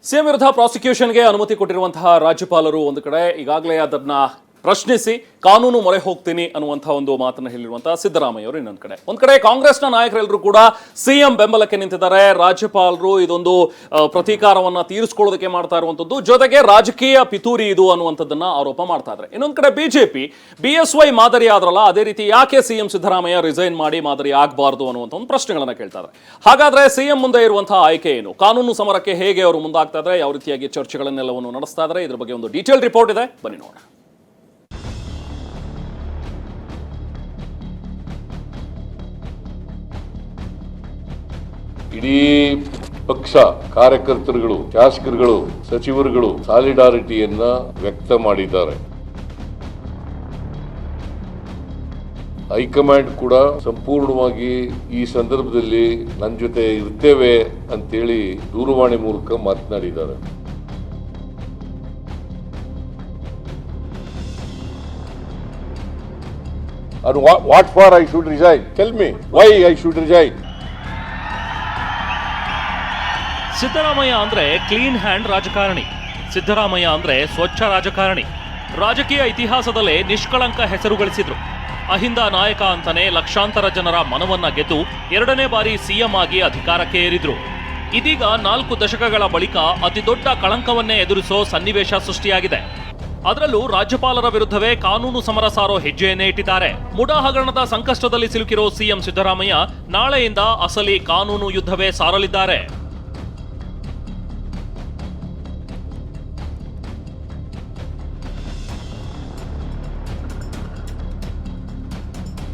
CM ವಿರುದ್ಧ ಪ್ರಾಸಿಕ್ಯೂಷನ್ಗೆ ಅನುಮತಿ ಕೊಟ್ಟಿರುವಂತಹ ರಾಜ್ಯಪಾಲರು ಒಂದು ಕಡೆ ಈಗಾಗಲೇ ಅದನ್ನ ಪ್ರಶ್ನಿಸಿ ಕಾನೂನು ಮೊರೆ ಹೋಗ್ತೀನಿ ಅನ್ನುವಂತಹ ಒಂದು ಮಾತನ್ನು ಹೇಳಿರುವಂತಹ ಸಿದ್ದರಾಮಯ್ಯ ಅವರು ಒಂದ್ ಕಡೆ ಕಾಂಗ್ರೆಸ್ನ ನಾಯಕರೆಲ್ಲರೂ ಕೂಡ ಸಿಎಂ ಬೆಂಬಲಕ್ಕೆ ನಿಂತಿದ್ದಾರೆ. ರಾಜ್ಯಪಾಲರು ಇದೊಂದು ಪ್ರತೀಕಾರವನ್ನ ತೀರಿಸಿಕೊಳ್ಳೋದಕ್ಕೆ ಮಾಡ್ತಾ ಇರುವಂತದ್ದು, ಜೊತೆಗೆ ರಾಜಕೀಯ ಪಿತೂರಿ ಇದು ಅನ್ನುವಂಥದ್ದನ್ನ ಆರೋಪ ಮಾಡ್ತಾ ಇದ್ದಾರೆ. ಇನ್ನೊಂದ್ ಕಡೆ ಬಿಜೆಪಿ BSY ಮಾದರಿ ಆದ್ರಲ್ಲ, ಅದೇ ರೀತಿ ಯಾಕೆ ಸಿಎಂ ಸಿದ್ದರಾಮಯ್ಯ ರಿಸೈನ್ ಮಾಡಿ ಮಾದರಿ ಆಗಬಾರ್ದು ಅನ್ನುವಂಥ ಒಂದು ಪ್ರಶ್ನೆಗಳನ್ನ ಕೇಳ್ತಾ ಇದ್ದಾರೆ. ಹಾಗಾದ್ರೆ ಸಿಎಂ ಮುಂದೆ ಇರುವಂತಹ ಆಯ್ಕೆ ಏನು? ಕಾನೂನು ಸಮರಕ್ಕೆ ಹೇಗೆ ಅವರು ಮುಂದಾಗ್ತಾ ಇದ್ದಾರೆ? ಯಾವ ರೀತಿಯಾಗಿ ಚರ್ಚೆಗಳನ್ನೆಲ್ಲವನ್ನು ನಡೆಸ್ತಾ ಇದ್ದಾರೆ? ಇದ್ರ ಬಗ್ಗೆ ಒಂದು ಡೀಟೇಲ್ ರಿಪೋರ್ಟ್ ಇದೆ, ಬನ್ನಿ ನೋಡೋಣ. ಇಡೀ ಪಕ್ಷ ಕಾರ್ಯಕರ್ತರುಗಳು, ಶಾಸಕರುಗಳು, ಸಚಿವರುಗಳು ಸಾಲಿಡಾರಿಟಿಯನ್ನ ವ್ಯಕ್ತ ಮಾಡಿದ್ದಾರೆ. ಹೈಕಮಾಂಡ್ ಕೂಡ ಸಂಪೂರ್ಣವಾಗಿ ಈ ಸಂದರ್ಭದಲ್ಲಿ ನನ್ನ ಜೊತೆ ಇರ್ತೇವೆ ಅಂತೇಳಿ ದೂರವಾಣಿ ಮೂಲಕ ಮಾತನಾಡಿದ್ದಾರೆ. And what for I should resign? Tell me why I should resign. Siddaramaiah ಅಂದ್ರೆ ಕ್ಲೀನ್ ಹ್ಯಾಂಡ್ ರಾಜಕಾರಣಿ. ಸಿದ್ದರಾಮಯ್ಯ ಅಂದ್ರೆ ಸ್ವಚ್ಛ ರಾಜಕಾರಣಿ. ರಾಜಕೀಯ ಇತಿಹಾಸದಲ್ಲೇ ನಿಷ್ಕಳಂಕ ಹೆಸರು ಗಳಿಸಿದ್ರು. ಅಹಿಂದ ನಾಯಕ ಅಂತಾನೆ ಲಕ್ಷಾಂತರ ಜನರ ಮನವನ್ನ ಗೆದ್ದು 2ನೇ ಬಾರಿ ಸಿಎಂ ಆಗಿ ಅಧಿಕಾರಕ್ಕೆ ಏರಿದ್ರು. ಇದೀಗ 4 ದಶಕಗಳ ಬಳಿಕ ಅತಿದೊಡ್ಡ ಕಳಂಕವನ್ನೇ ಎದುರಿಸೋ ಸನ್ನಿವೇಶ ಸೃಷ್ಟಿಯಾಗಿದೆ. ಅದರಲ್ಲೂ ರಾಜ್ಯಪಾಲರ ವಿರುದ್ಧವೇ ಕಾನೂನು ಸಮರ ಸಾರೋ ಹೆಜ್ಜೆಯನ್ನೇ ಇಟ್ಟಿದ್ದಾರೆ. ಮುಡಾ ಹಗರಣದ ಸಂಕಷ್ಟದಲ್ಲಿ ಸಿಲುಕಿರೋ ಸಿಎಂ ಸಿದ್ದರಾಮಯ್ಯ ನಾಳೆಯಿಂದ ಅಸಲಿ ಕಾನೂನು ಯುದ್ಧವೇ ಸಾರಲಿದ್ದಾರೆ.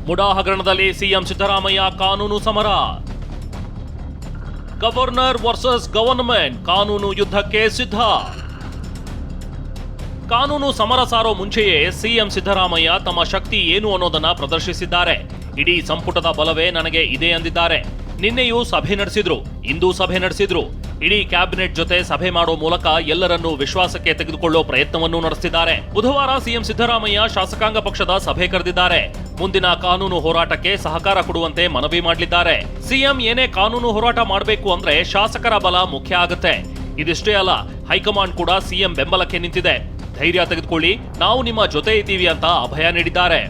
ಮುಡಾ ಹಗರಣದಲ್ಲಿ ಸಿಎಂ ಸಿದ್ದರಾಮಯ್ಯ ಕಾನೂನು ಸಮರ. ಗವರ್ನರ್ ವರ್ಸಸ್ ಗವರ್ನಮೆಂಟ್, ಕಾನೂನು ಯುದ್ಧಕ್ಕೆ ಸಿದ್ಧ. ಕಾನೂನು ಸಮರ ಸಾರೋ ಮುಂಚೆಯೇ ಸಿಎಂ ಸಿದ್ದರಾಮಯ್ಯ ತಮ್ಮ ಶಕ್ತಿ ಏನು ಅನ್ನೋದನ್ನ ಪ್ರದರ್ಶಿಸಿದ್ದಾರೆ. ಇಡೀ ಸಂಪುಟದ ಬಲವೇ ನನಗೆ ಇದೆ ಅಂದಿದ್ದಾರೆ. ನಿನ್ನೆಯೂ ಸಭೆ ನಡೆಸಿದ್ರು, ಇಂದೂ ಸಭೆ ನಡೆಸಿದ್ರು. ಇಡೀ ಕ್ಯಾಬಿನೆಟ್ ಜೊತೆ ಸಭೆ ಮಾಡೋ ಮೂಲಕ ಎಲ್ಲರನ್ನೂ ವಿಶ್ವಾಸಕ್ಕೆ ತೆಗೆದುಕೊಳ್ಳೋ ಪ್ರಯತ್ನವನ್ನು ನಡೆಸಿದ್ದಾರೆ. ಬುಧವಾರ ಸಿಎಂ ಸಿದ್ದರಾಮಯ್ಯ ಶಾಸಕಾಂಗ ಪಕ್ಷದ ಸಭೆ ಕರೆದಿದ್ದಾರೆ. ಮುಂದಿನ ಕಾನೂನು ಹೋರಾಟಕ್ಕೆ ಸಹಕಾರ ಕೊಡುವಂತೆ ಮನವಿ ಮಾಡಲಿದ್ದಾರೆ. ಸಿಎಂ ಏನೇ ಕಾನೂನು ಹೋರಾಟ ಮಾಡಬೇಕು ಅಂದ್ರೆ ಶಾಸಕರ ಬಲ ಮುಖ್ಯ ಆಗುತ್ತೆ. ಇದಿಷ್ಟೇ ಅಲ್ಲ, ಹೈಕಮಾಂಡ್ ಕೂಡ ಸಿಎಂ ಬೆಂಬಲಕ್ಕೆ ನಿಂತಿದೆ. ಧೈರ್ಯ ತೆಗೆದುಕೊಳ್ಳಿ, ನಾವು ನಿಮ್ಮ ಜೊತೆ ಇದ್ದೀವಿ ಅಂತ ಅಭಯ ನೀಡಿದ್ದಾರೆ.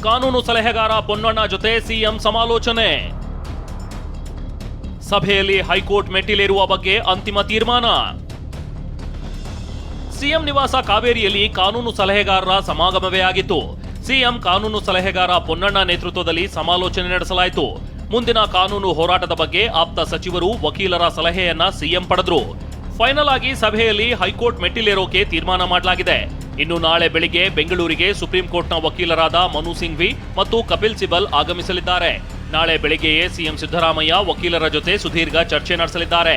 ಕಾನೂನು ಸಲಹೆಗಾರ ಪೊನ್ನಣ್ಣ ಜೊತೆ ಸಿಎಂ ಸಮಾಲೋಚನೆ. ಸಭೆಯಲ್ಲಿ ಹೈಕೋರ್ಟ್ ಮೆಟ್ಟಿಲೇರುವ ಬಗ್ಗೆ ಅಂತಿಮ ತೀರ್ಮಾನ. ಸಿಎಂ ನಿವಾಸ ಕಾವೇರಿಯಲ್ಲಿ ಕಾನೂನು ಸಲಹೆಗಾರರ ಸಮಾಗಮವೇ ಆಗಿತ್ತು. ಸಿಎಂ ಕಾನೂನು ಸಲಹೆಗಾರ ಪೊನ್ನಣ್ಣ ನೇತೃತ್ವದಲ್ಲಿ ಸಮಾಲೋಚನೆ ನಡೆಸಲಾಯಿತು. ಮುಂದಿನ ಕಾನೂನು ಹೋರಾಟದ ಬಗ್ಗೆ ಆಪ್ತ ಸಚಿವರು, ವಕೀಲರ ಸಲಹೆಯನ್ನ ಸಿಎಂ ಪಡೆದ್ರು. ಫೈನಲ್ ಆಗಿ ಸಭೆಯಲ್ಲಿ ಹೈಕೋರ್ಟ್ ಮೆಟ್ಟಿಲೇರೋಕೆ ತೀರ್ಮಾನ ಮಾಡಲಾಗಿದೆ. ಇನ್ನು ನಾಳೆ ಬೆಳಿಗ್ಗೆ ಬೆಂಗಳೂರಿಗೆ ಸುಪ್ರೀಂ ಕೋರ್ಟ್ನ ವಕೀಲರಾದ ಮನು ಸಿಂಘ್ವಿ ಮತ್ತು ಕಪಿಲ್ ಸಿಬಲ್ ಆಗಮಿಸಲಿದ್ದಾರೆ. ನಾಳೆ ಬೆಳಗ್ಗೆಯೇ ಸಿಎಂ ಸಿದ್ದರಾಮಯ್ಯ ವಕೀಲರ ಜೊತೆ ಸುದೀರ್ಘ ಚರ್ಚೆ ನಡೆಸಲಿದ್ದಾರೆ.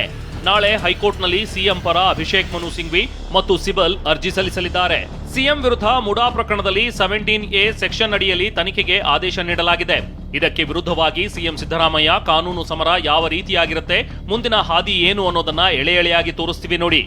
ನಾಳೆ ಹೈಕೋರ್ಟ್ನಲ್ಲಿ ಸಿಎಂ ಪರ ಅಭಿಷೇಕ್ ಮನು ಸಿಂಘ್ವಿ ಮತ್ತು ಸಿಬಲ್ ಅರ್ಜಿ ಸಲ್ಲಿಸಲಿದ್ದಾರೆ. ಸಿಎಂ ವಿರುದ್ಧ ಮುಡಾ ಪ್ರಕರಣದಲ್ಲಿ 17A ಸೆಕ್ಷನ್ ಅಡಿಯಲ್ಲಿ ತನಿಖೆಗೆ ಆದೇಶ ನೀಡಲಾಗಿದೆ. ಇದಕ್ಕೆ ವಿರುದ್ಧವಾಗಿ ಸಿಎಂ ಸಿದ್ದರಾಮಯ್ಯ ಕಾನೂನು ಸಮರ ಯಾವ ರೀತಿಯಾಗಿರುತ್ತೆ, ಮುಂದಿನ ಹಾದಿ ಏನು ಅನ್ನೋದನ್ನ ಎಳೆಯಾಗಿ ತೋರಿಸ್ತೀವಿ ನೋಡಿ.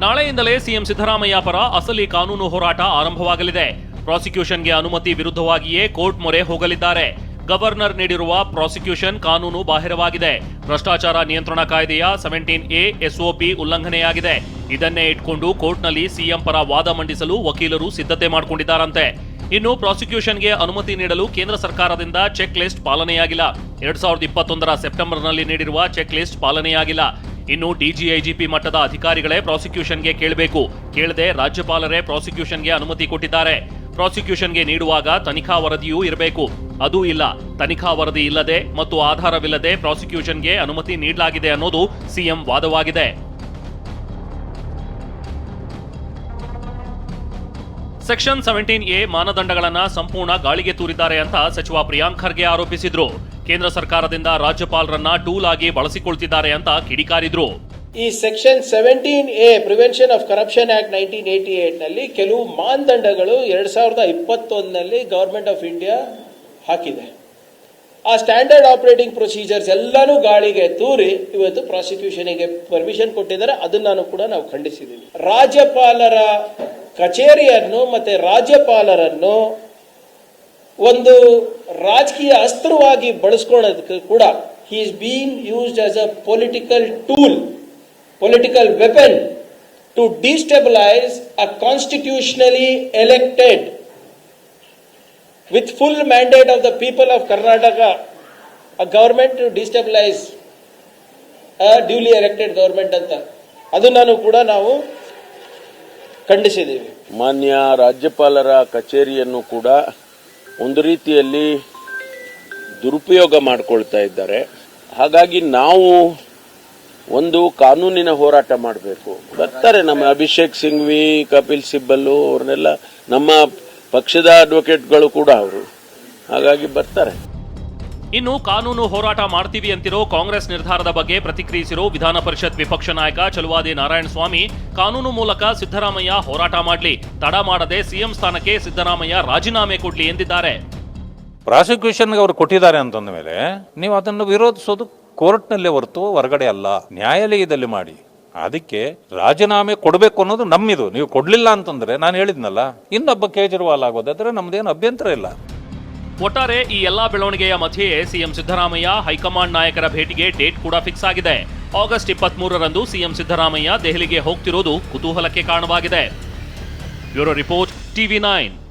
ನಾಳೆಯಿಂದಲೇ ಸಿಎಂ ಸಿದ್ದರಾಮಯ್ಯ ಪರ ಅಸಲಿ ಕಾನೂನು ಹೋರಾಟ ಆರಂಭವಾಗಲಿದೆ. ಪ್ರಾಸಿಕ್ಯೂಷನ್ಗೆ ಅನುಮತಿ ವಿರುದ್ಧವಾಗಿಯೇ ಕೋರ್ಟ್ ಮೊರೆ ಹೋಗಲಿದ್ದಾರೆ. ಗವರ್ನರ್ ನೀಡಿರುವ ಪ್ರಾಸಿಕ್ಯೂಷನ್ ಕಾನೂನು ಬಾಹಿರವಾಗಿದೆ. ಭ್ರಷ್ಟಾಚಾರ ನಿಯಂತ್ರಣ ಕಾಯ್ದೆಯ 17A SOP ಉಲ್ಲಂಘನೆಯಾಗಿದೆ. ಇದನ್ನೇ ಇಟ್ಕೊಂಡು ಕೋರ್ಟ್ನಲ್ಲಿ ಸಿಎಂ ಪರ ವಾದ ಮಂಡಿಸಲು ವಕೀಲರು ಸಿದ್ಧತೆ ಮಾಡಿಕೊಂಡಿದ್ದಾರಂತೆ. ಇನ್ನು ಪ್ರಾಸಿಕ್ಯೂಷನ್ಗೆ ಅನುಮತಿ ನೀಡಲು ಕೇಂದ್ರ ಸರ್ಕಾರದಿಂದ ಚೆಕ್ ಲಿಸ್ಟ್ ಪಾಲನೆಯಾಗಿಲ್ಲ. 2021ರ ಸೆಪ್ಟೆಂಬರ್ನಲ್ಲಿ ನೀಡಿರುವ ಚೆಕ್ ಲಿಸ್ಟ್ ಪಾಲನೆಯಾಗಿಲ್ಲ. ಇನ್ನು DGIGP ಮಟ್ಟದ ಅಧಿಕಾರಿಗಳೇ ಪ್ರಾಸಿಕ್ಯೂಷನ್ಗೆ ಕೇಳಬೇಕು. ಕೇಳದೆ ರಾಜ್ಯಪಾಲರೇ ಪ್ರಾಸಿಕ್ಯೂಷನ್ಗೆ ಅನುಮತಿ ಕೊಟ್ಟಿದ್ದಾರೆ. ಪ್ರಾಸಿಕ್ಯೂಷನ್ಗೆ ನೀಡುವಾಗ ತನಿಖಾ ವರದಿಯೂ ಇರಬೇಕು, ಅದೂ ಇಲ್ಲ. ತನಿಖಾ ವರದಿ ಇಲ್ಲದೆ ಮತ್ತು ಆಧಾರವಿಲ್ಲದೆ ಪ್ರಾಸಿಕ್ಯೂಷನ್ಗೆ ಅನುಮತಿ ನೀಡಲಾಗಿದೆ ಅನ್ನೋದು ಸಿಎಂ ವಾದವಾಗಿದೆ. ಸೆಕ್ಷನ್ 17A ಮಾನದಂಡಗಳನ್ನ ಸಂಪೂರ್ಣ ಗಾಳಿಗೆ ತೂರಿದ್ದಾರೆ ಅಂತ ಸಚಿವ ಪ್ರಿಯಾಂಕ್ ಖರ್ಗೆ ಆರೋಪಿಸಿದ್ರು. ಕೇಂದ್ರ ಸರ್ಕಾರದಿಂದ ರಾಜ್ಯಪಾಲರನ್ನ ಟೂಲ್ ಆಗಿ ಬಳಸಿಕೊಳ್ತಿದ್ದಾರೆ ಅಂತ ಕಿಡಿಕಾರಿದ್ರು. ಈ section 17A prevention of corruption act 1988 ನಲ್ಲಿ ಕೆಲವು ಮಾನದಂಡಗಳು 2021ನಲ್ಲಿ ಗವರ್ಮೆಂಟ್ ಆಫ್ ಇಂಡಿಯಾ ಹಾಕಿದೆ. ಆ ಸ್ಟ್ಯಾಂಡರ್ಡ್ ಆಪರೇಟಿಂಗ್ ಪ್ರೊಸೀಜರ್ಸ್ ಎಲ್ಲಾನು ಗಾಳಿಗೆ ತೂರಿ ಇವತ್ತು ಪ್ರಾಸಿಕ್ಯೂಷನ್ಗೆ ಪರ್ಮಿಷನ್ ಕೊಟ್ಟಿದ್ದಾರೆ. ಅದನ್ನು ಕೂಡ ನಾವು ಖಂಡಿಸಿದ್ದೀವಿ. ರಾಜ್ಯಪಾಲರ ಕಚೇರಿಯನ್ನು ಮತ್ತೆ ರಾಜ್ಯಪಾಲರನ್ನು ಒಂದು ರಾಜಕೀಯ ಅಸ್ತ್ರವಾಗಿ ಬಳಸ್ಕೊಳ್ಳೋದಕ್ಕೆ ಕೂಡ he is being used as a political tool, political weapon to destabilize a constitutionally elected, with full mandate of the people of Karnataka, a government to destabilize a duly elected government ಅಂತ ಅದನ್ನು ಕೂಡ ನಾವು ಖಂಡಿಸಿದ್ದೀವಿ. ಮಾನ್ಯ ರಾಜ್ಯಪಾಲರ ಕಚೇರಿಯನ್ನು ಕೂಡ ಒಂದು ರೀತಿಯಲ್ಲಿ ದುರುಪಯೋಗ ಮಾಡಿಕೊಳ್ತಾ ಇದ್ದಾರೆ. ಹಾಗಾಗಿ ನಾವು ಒಂದು ಕಾನೂನಿನ ಹೋರಾಟ ಮಾಡಬೇಕು. ಬರ್ತಾರೆ ನಮ್ಮ ಅಭಿಷೇಕ್ ಸಿಂಘ್ವಿ, ಕಪಿಲ್ ಸಿಬ್ಬಲ್ಲು ಅವ್ರನ್ನೆಲ್ಲ ನಮ್ಮ ಪಕ್ಷದ ಅಡ್ವೊಕೇಟ್ಗಳು ಕೂಡ ಅವರು, ಹಾಗಾಗಿ ಬರ್ತಾರೆ. ಇನ್ನು ಕಾನೂನು ಹೋರಾಟ ಮಾಡ್ತೀವಿ ಅಂತಿರೋ ಕಾಂಗ್ರೆಸ್ ನಿರ್ಧಾರದ ಬಗ್ಗೆ ಪ್ರತಿಕ್ರಿಯಿಸಿರೋ ವಿಧಾನ ಪರಿಷತ್ ವಿಪಕ್ಷ ನಾಯಕ ಚಲುವಾದಿ ನಾರಾಯಣಸ್ವಾಮಿ, ಕಾನೂನು ಮೂಲಕ ಸಿದ್ದರಾಮಯ್ಯ ಹೋರಾಟ ಮಾಡಲಿ, ತಡ ಮಾಡದೆ ಸಿಎಂ ಸ್ಥಾನಕ್ಕೆ ಸಿದ್ದರಾಮಯ್ಯ ರಾಜೀನಾಮೆ ಕೊಡ್ಲಿ ಎಂದಿದ್ದಾರೆ. ಪ್ರಾಸಿಕ್ಯೂಷನ್ಗೆ ಅವರು ಕೊಟ್ಟಿದ್ದಾರೆ ಅಂತಂದ ಮೇಲೆ ನೀವು ಅದನ್ನು ವಿರೋಧಿಸೋದು ಕೋರ್ಟ್ನಲ್ಲೇ ಹೊರತು ಹೊರಗಡೆ ಅಲ್ಲ, ನ್ಯಾಯಾಲಯದಲ್ಲಿ ಮಾಡಿ. ಅದಕ್ಕೆ ರಾಜೀನಾಮೆ ಕೊಡಬೇಕು ಅನ್ನೋದು ನಮ್ಮಿದು. ನೀವು ಕೊಡ್ಲಿಲ್ಲ ಅಂತಂದ್ರೆ ನಾನು ಹೇಳಿದ್ನಲ್ಲ, ಇನ್ನೊಬ್ಬ ಕೇಜ್ರಿವಾಲ್ ಆಗೋದಾದ್ರೆ ನಮ್ದೇನು ಅಭ್ಯಂತರ ಇಲ್ಲ. ಒಟ್ಟಾರೆ ಈ ಎಲ್ಲಾ ಬೆಳವಣಿಗೆಯ ಮಧ್ಯೆಯೇ ಸಿಎಂ ಸಿದ್ದರಾಮಯ್ಯ ಹೈಕಮಾಂಡ್ ನಾಯಕರ ಭೇಟಿಗೆ ಡೇಟ್ ಕೂಡ ಫಿಕ್ಸ್ ಆಗಿದೆ. ಆಗಸ್ಟ್ 23ರಂದು ಸಿಎಂ ಸಿದ್ದರಾಮಯ್ಯ ದೆಹಲಿಗೆ ಹೋಗ್ತಿರೋದು ಕುತೂಹಲಕ್ಕೆ ಕಾರಣವಾಗಿದೆ. Bureau report, TV9.